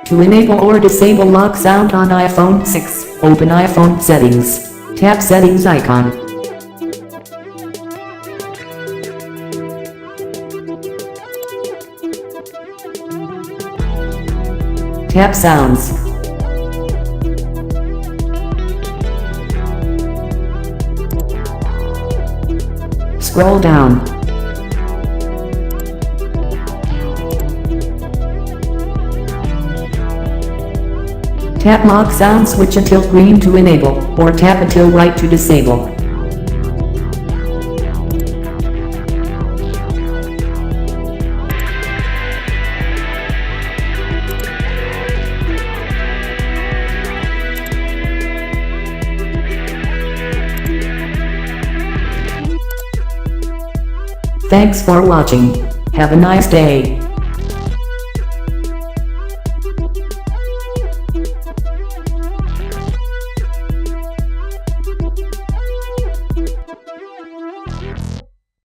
To enable or disable lock sound on iPhone 6, open iPhone settings. Tap settings icon. Tap sounds. Scroll down. Tap lock sound switch until green to enable, or tap until white to disable. Thanks for watching. Have a nice day.